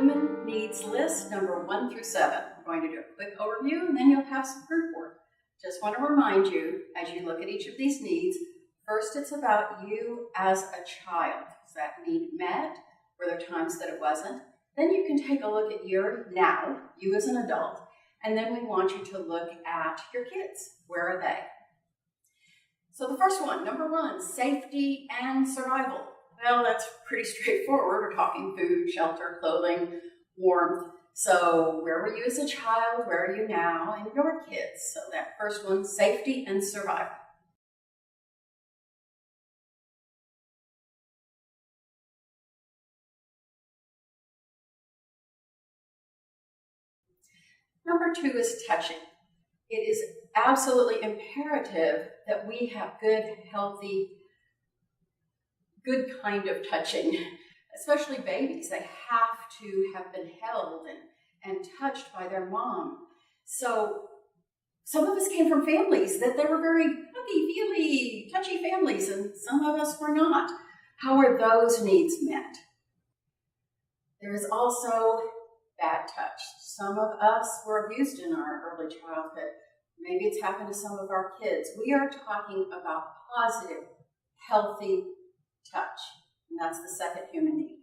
human needs list, number 1 through 7. We're going to do a quick overview and then you'll have some proof work. Just want to remind you, as you look at each of these needs, first it's about you as a child. Is that need met? Were there times that it wasn't? Then you can take a look at your now, you as an adult, and then we want you to look at your kids. Where are they? So the first one, number 1, safety and survival. Well, that's pretty straightforward. We're talking food, shelter, clothing, warmth. So where were you as a child? Where are you now? And your kids. So that first one, safety and survival. Number 2 is touching. It is absolutely imperative that we have good, healthy, good kind of touching, especially babies. They have to have been held and touched by their mom. So some of us came from families that they were very huggy-feely, touchy families, and some of us were not. How are those needs met? There is also bad touch. Some of us were abused in our early childhood. Maybe it's happened to some of our kids. We are talking about positive, healthy touch, and that's the second human need.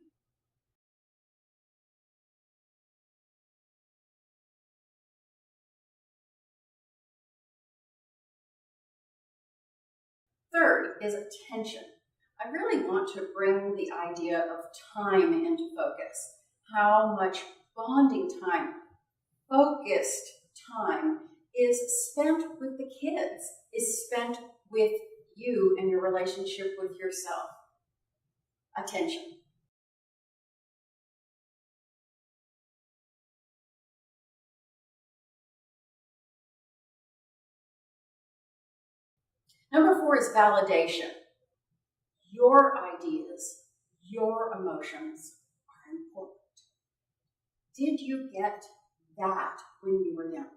Third is attention. I really want to bring the idea of time into focus. How much bonding time, focused time is spent with the kids, is spent with you and your relationship with yourself. Attention. Number 4 is validation. Your ideas, your emotions are important. Did you get that when you were young?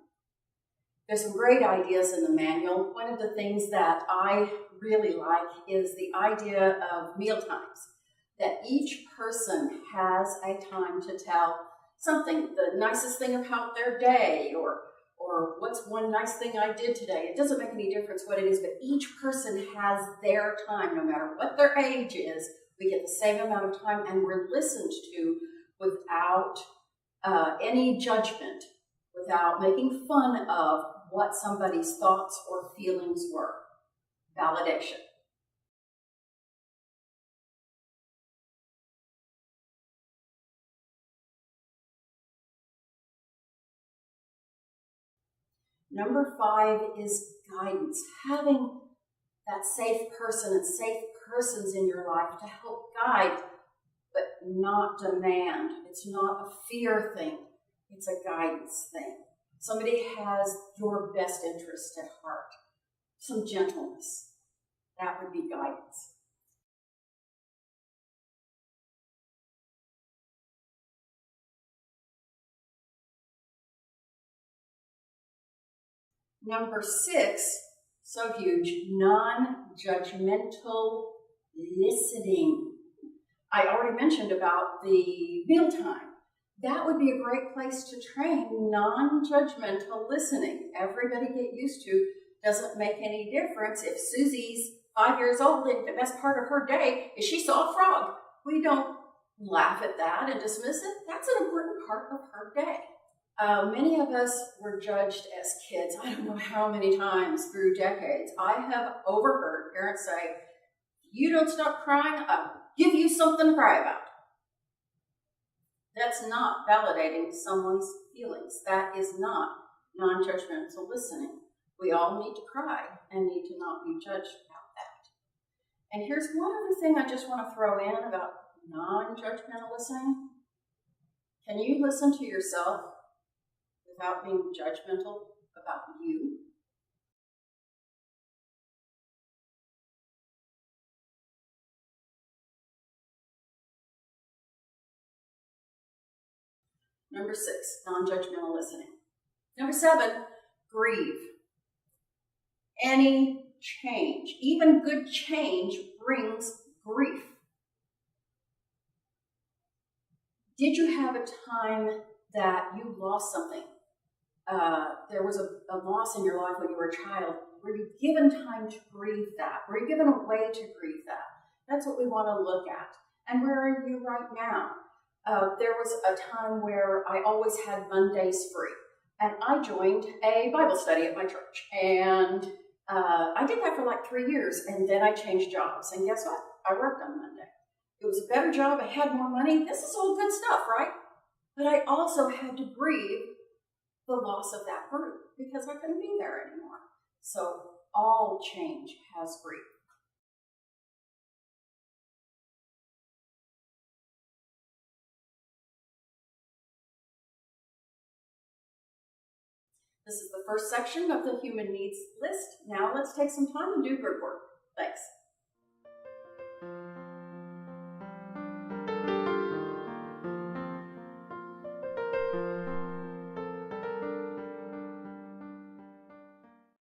There's some great ideas in the manual. One of the things that I really like is the idea of meal times, that each person has a time to tell something, the nicest thing about their day, or what's one nice thing I did today. It doesn't make any difference what it is, but each person has their time, no matter what their age is. We get the same amount of time, and we're listened to without any judgment, without making fun of what somebody's thoughts or feelings were. Validation. Number 5 is guidance. Having that safe person and safe persons in your life to help guide, but not demand. It's not a fear thing. It's a guidance thing. Somebody has your best interest at heart. Some gentleness. That would be guidance. Number 6, so huge, non-judgmental listening. I already mentioned about the mealtime. That would be a great place to train non-judgmental listening. Everybody get used to. Doesn't make any difference if Susie's 5 years old and the best part of her day is she saw a frog. We don't laugh at that and dismiss it. That's an important part of her day. Many of us were judged as kids. I don't know how many times through decades I have overheard parents say, "You don't stop crying, I'll give you something to cry about." That's not validating someone's feelings. That is not non-judgmental listening. We all need to cry and need to not be judged about that. And here's one other thing I just want to throw in about non-judgmental listening. Can you listen to yourself without being judgmental about you? Number 6, non-judgmental listening. Number 7, grieve. Any change, even good change, brings grief. Did you have a time that you lost something? There was a loss in your life when you were a child. Were you given time to grieve that? Were you given a way to grieve that? That's what we want to look at. And where are you right now? There was a time where I always had Mondays free. And I joined a Bible study at my church. And I did that for like 3 years. And then I changed jobs. And guess what? I worked on Monday. It was a better job. I had more money. This is all good stuff, right? But I also had to grieve the loss of that group because I couldn't be there anymore. So all change has grief. This is the first section of the human needs list. Now let's take some time and do group work. Thanks.